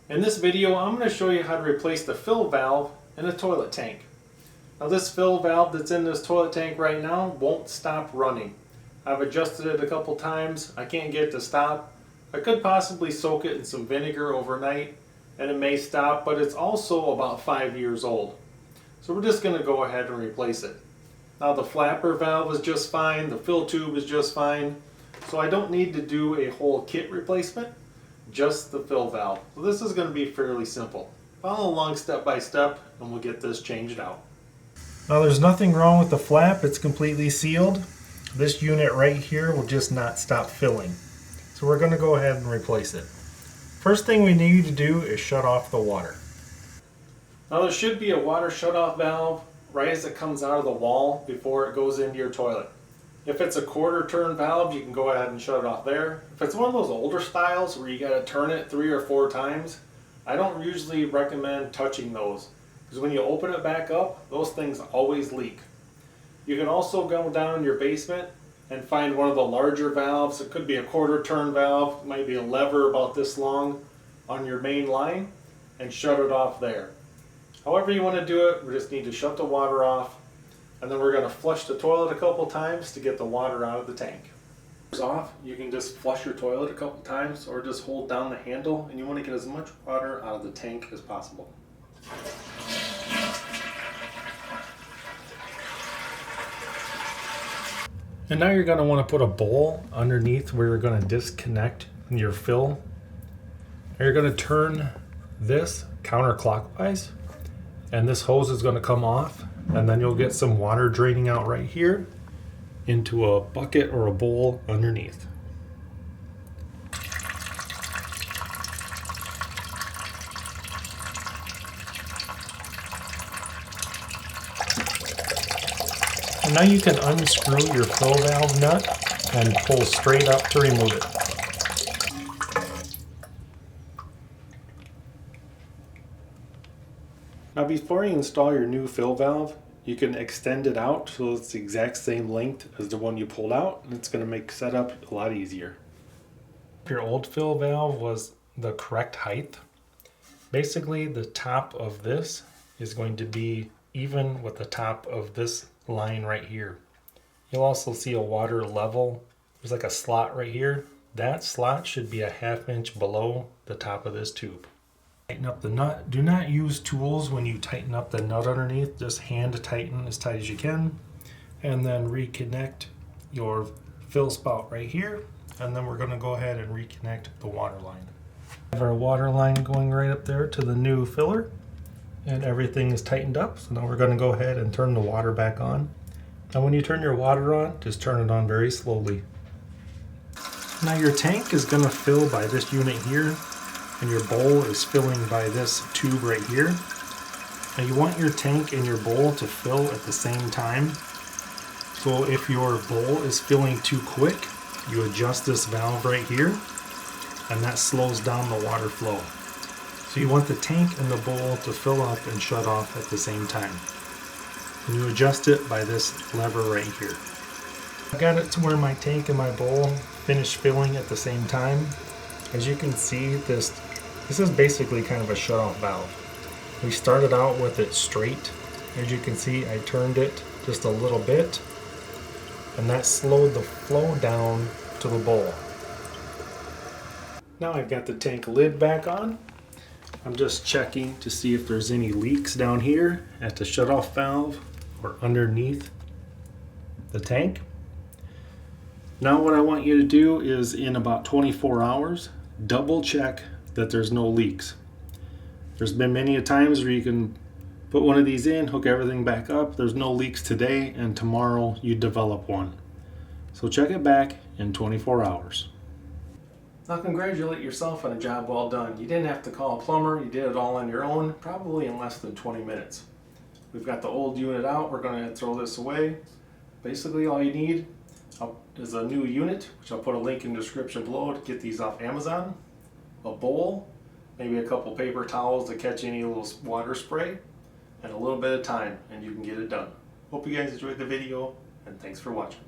In this video, I'm going to show you how to replace the fill valve in a toilet tank. Now this fill valve that's in this toilet tank right now won't stop running. I've adjusted it a couple times. I can't get it to stop. I could possibly soak it in some vinegar overnight and it may stop, but it's also about 5 years old. So we're just going to go ahead and replace it. Now the flapper valve is just fine, the fill tube is just fine, so I don't need to do a whole kit replacement, just the fill valve. So this is going to be fairly simple. Follow along step by step and we'll get this changed out. Now there's nothing wrong with the flap, it's completely sealed. This unit right here will just not stop filling. So we're going to go ahead and replace it. First thing we need to do is shut off the water. Now there should be a water shutoff valve right as it comes out of the wall before it goes into your toilet. If it's a quarter turn valve, you can go ahead and shut it off there. If it's one of those older styles where you got to turn it 3 or 4 times, I don't usually recommend touching those, because when you open it back up, those things always leak. You can also go down in your basement and find one of the larger valves. It could be a quarter turn valve, it might be a lever about this long on your main line, and shut it off there. However you want to do it, we just need to shut the water off, and then we're going to flush the toilet a couple times to get the water out of the tank. Off, you can just flush your toilet a couple times or just hold down the handle, and you want to get as much water out of the tank as possible. And now you're going to want to put a bowl underneath where you're going to disconnect your fill. And you're going to turn this counterclockwise, and this hose is going to come off, and then you'll get some water draining out right here into a bucket or a bowl underneath. And now you can unscrew your fill valve nut and pull straight up to remove it. Now before you install your new fill valve, you can extend it out so it's the exact same length as the one you pulled out, and it's going to make setup a lot easier. If your old fill valve was the correct height, basically the top of this is going to be even with the top of this line right here. You'll also see a water level. There's like a slot right here. That slot should be a 1/2 inch below the top of this tube. Tighten up the nut. Do not use tools when you tighten up the nut underneath. Just hand tighten as tight as you can, and then reconnect your fill spout right here, and then we're going to go ahead and reconnect the water line. We have our water line going right up there to the new filler, and everything is tightened up. So now we're going to go ahead and turn the water back on. Now when you turn your water on, just turn it on very slowly. Now your tank is going to fill by this unit here, and your bowl is filling by this tube right here. Now you want your tank and your bowl to fill at the same time. So if your bowl is filling too quick, you adjust this valve right here, and that slows down the water flow. So you want the tank and the bowl to fill up and shut off at the same time. And you adjust it by this lever right here. I got it to where my tank and my bowl finish filling at the same time. As you can see, this is basically kind of a shut-off valve. We started out with it straight. As you can see, I turned it just a little bit, and that slowed the flow down to the bowl. Now I've got the tank lid back on. I'm just checking to see if there's any leaks down here at the shut-off valve or underneath the tank. Now what I want you to do is, in about 24 hours, double check that there's no leaks. There's been many a times where you can put one of these in, hook everything back up, there's no leaks today, and tomorrow you develop one. So check it back in 24 hours. Now congratulate yourself on a job well done. You didn't have to call a plumber, you did it all on your own, probably in less than 20 minutes. We've got the old unit out, we're going to throw this away. Basically all you need is a new unit, which I'll put a link in the description below to get these off Amazon, a bowl, maybe a couple paper towels to catch any little water spray, and a little bit of time, and you can get it done. Hope you guys enjoyed the video, and thanks for watching.